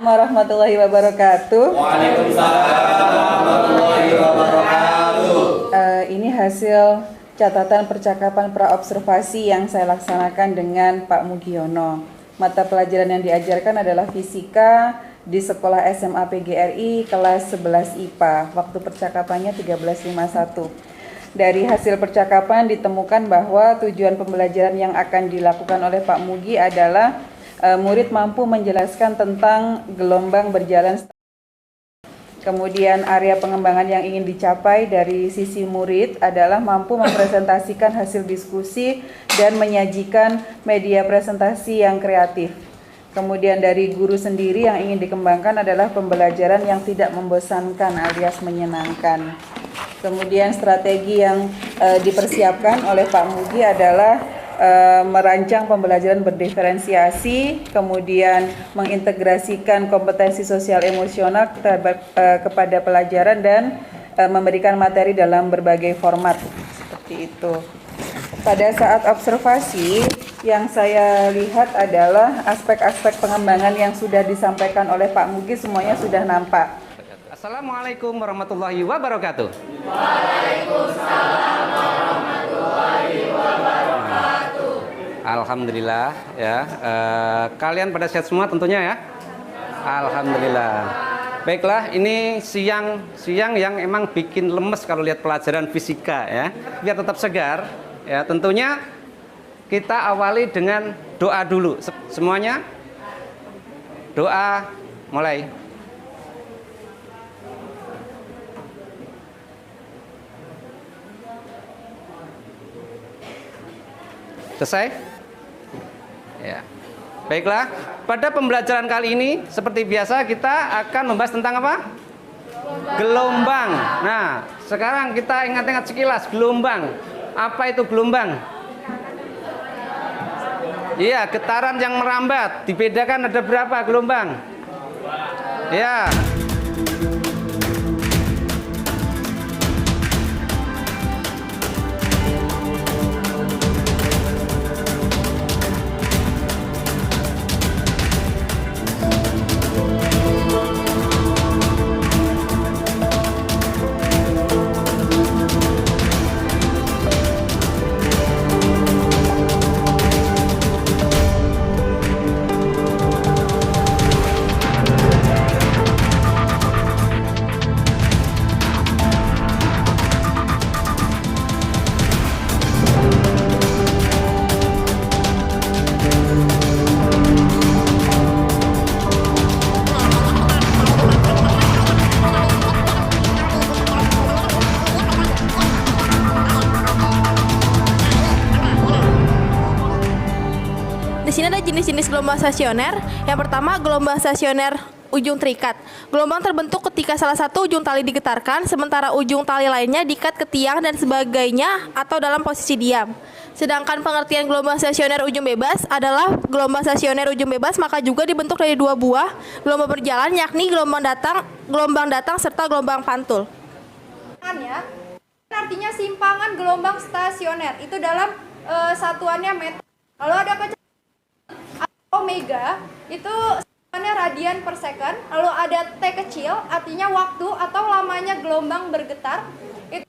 Warahmatullahi wabarakatuh. Waalaikumsalam warahmatullahi wabarakatuh. Ini hasil catatan percakapan praobservasi yang saya laksanakan dengan Pak Mugiono. Mata pelajaran yang diajarkan adalah fisika di sekolah SMA PGRI kelas 11 IPA. Waktu percakapannya 13.51. Dari hasil percakapan ditemukan bahwa tujuan pembelajaran yang akan dilakukan oleh Pak Mugi adalah murid mampu menjelaskan tentang gelombang berjalan. Kemudian area pengembangan yang ingin dicapai dari sisi murid adalah mampu mempresentasikan hasil diskusi dan menyajikan media presentasi yang kreatif. Kemudian dari guru sendiri yang ingin dikembangkan adalah pembelajaran yang tidak membosankan alias menyenangkan. Kemudian strategi yang dipersiapkan oleh Pak Mugi adalah merancang pembelajaran berdiferensiasi, kemudian mengintegrasikan kompetensi sosial emosional kepada pelajaran dan memberikan materi dalam berbagai format seperti itu. Pada saat observasi yang saya lihat adalah aspek-aspek pengembangan yang sudah disampaikan oleh Pak Mugi semuanya sudah nampak. Assalamualaikum warahmatullahi wabarakatuh. Waalaikumsalam warahmatullahi wabarakatuh. Alhamdulillah ya. Kalian pada sehat semua tentunya ya. Alhamdulillah. Baiklah, ini siang yang emang bikin lemes kalau lihat pelajaran fisika ya. Biar tetap segar ya. Tentunya kita awali dengan doa dulu. Semuanya doa mulai. Selesai? Ya. Baiklah, pada pembelajaran kali ini seperti biasa kita akan membahas tentang apa? Gelombang. Nah, sekarang kita ingat-ingat sekilas gelombang. Apa itu gelombang? Iya, getaran yang merambat. Dibedakan ada berapa gelombang? Ya. Di sini ada jenis-jenis gelombang stasioner. Yang pertama, gelombang stasioner ujung terikat. Gelombang terbentuk ketika salah satu ujung tali digetarkan, sementara ujung tali lainnya diikat ke tiang dan sebagainya atau dalam posisi diam. Sedangkan pengertian gelombang stasioner ujung bebas adalah gelombang stasioner ujung bebas maka juga dibentuk dari dua buah gelombang berjalan, yakni gelombang datang serta gelombang pantul. Ya, artinya simpangan gelombang stasioner itu dalam satuannya meter. Kalau ada omega itu satuannya radian per second. Lalu ada t kecil artinya waktu atau lamanya gelombang bergetar. Itu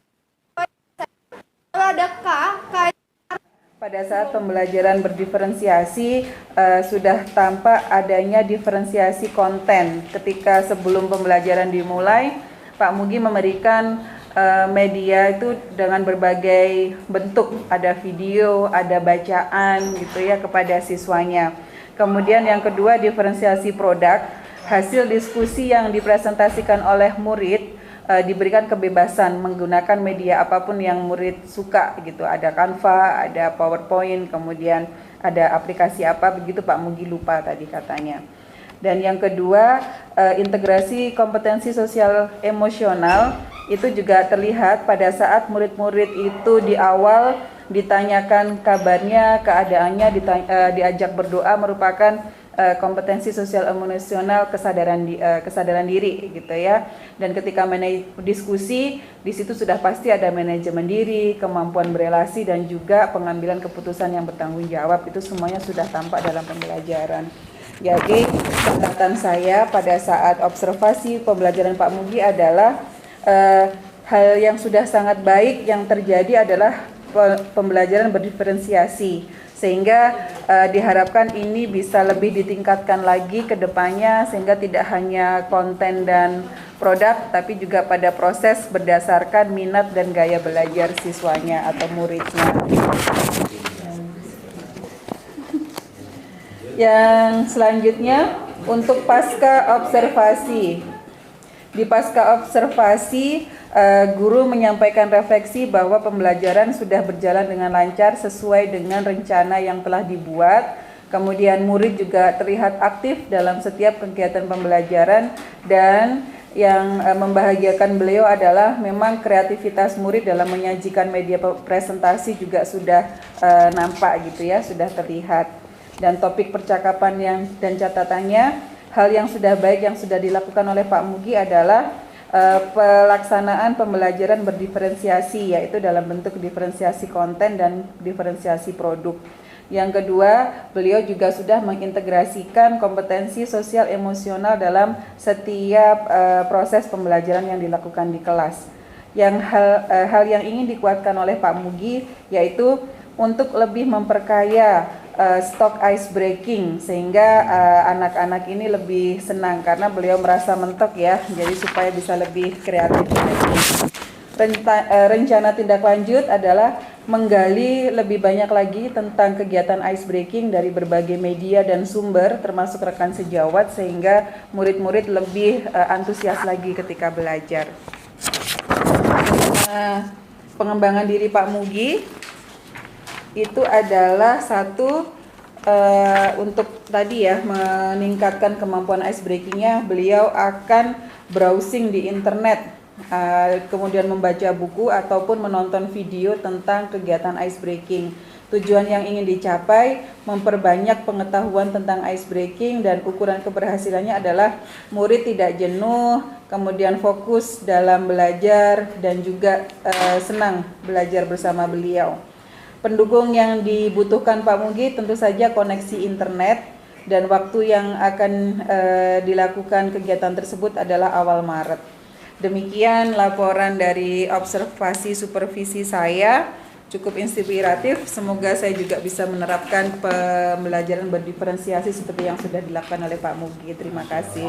kalau ada k Pada saat pembelajaran berdiferensiasi sudah tampak adanya diferensiasi konten. Ketika sebelum pembelajaran dimulai, Pak Mugi memberikan media itu dengan berbagai bentuk, ada video, ada bacaan gitu ya kepada siswanya. Kemudian yang kedua, diferensiasi produk, hasil diskusi yang dipresentasikan oleh murid diberikan kebebasan menggunakan media apapun yang murid suka gitu. Ada Canva, ada PowerPoint, kemudian ada aplikasi apa begitu Pak Mugi lupa tadi katanya. Dan yang kedua, integrasi kompetensi sosial emosional itu juga terlihat pada saat murid-murid itu di awal ditanyakan kabarnya, keadaannya, diajak berdoa merupakan kompetensi sosial emosional kesadaran diri gitu ya. Dan ketika diskusi di situ sudah pasti ada manajemen diri, kemampuan berelasi dan juga pengambilan keputusan yang bertanggung jawab, itu semuanya sudah tampak dalam pembelajaran. Jadi catatan saya pada saat observasi pembelajaran Pak Mugi adalah hal yang sudah sangat baik yang terjadi adalah pembelajaran berdiferensiasi, sehingga diharapkan ini bisa lebih ditingkatkan lagi ke depannya, sehingga tidak hanya konten dan produk, tapi juga pada proses berdasarkan minat dan gaya belajar siswanya atau muridnya. Yang selanjutnya untuk pasca observasi. Di pasca observasi, guru menyampaikan refleksi bahwa pembelajaran sudah berjalan dengan lancar sesuai dengan rencana yang telah dibuat. Kemudian murid juga terlihat aktif dalam setiap kegiatan pembelajaran, dan yang membahagiakan beliau adalah memang kreativitas murid dalam menyajikan media presentasi juga sudah nampak gitu ya, sudah terlihat. Dan topik percakapan dan catatannya, hal yang sudah baik yang sudah dilakukan oleh Pak Mugi adalah pelaksanaan pembelajaran berdiferensiasi, yaitu dalam bentuk diferensiasi konten dan diferensiasi produk. Yang kedua, beliau juga sudah mengintegrasikan kompetensi sosial emosional dalam setiap proses pembelajaran yang dilakukan di kelas. Yang hal yang ingin dikuatkan oleh Pak Mugi yaitu untuk lebih memperkaya stok ice breaking, sehingga anak-anak ini lebih senang karena beliau merasa mentok ya, jadi supaya bisa lebih kreatif. Rencana tindak lanjut adalah menggali lebih banyak lagi tentang kegiatan ice breaking dari berbagai media dan sumber termasuk rekan sejawat, sehingga murid-murid lebih antusias lagi ketika belajar. Pengembangan diri Pak Mugi itu adalah satu untuk tadi ya, meningkatkan kemampuan ice breakingnya, beliau akan browsing di internet, kemudian membaca buku ataupun menonton video tentang kegiatan ice breaking. Tujuan yang ingin dicapai memperbanyak pengetahuan tentang ice breaking, dan ukuran keberhasilannya adalah murid tidak jenuh, kemudian fokus dalam belajar dan juga senang belajar bersama beliau. Pendukung yang dibutuhkan Pak Mugi tentu saja koneksi internet, dan waktu yang akan dilakukan kegiatan tersebut adalah awal Maret. Demikian laporan dari observasi supervisi saya, cukup inspiratif. Semoga saya juga bisa menerapkan pembelajaran berdiferensiasi seperti yang sudah dilakukan oleh Pak Mugi. Terima kasih.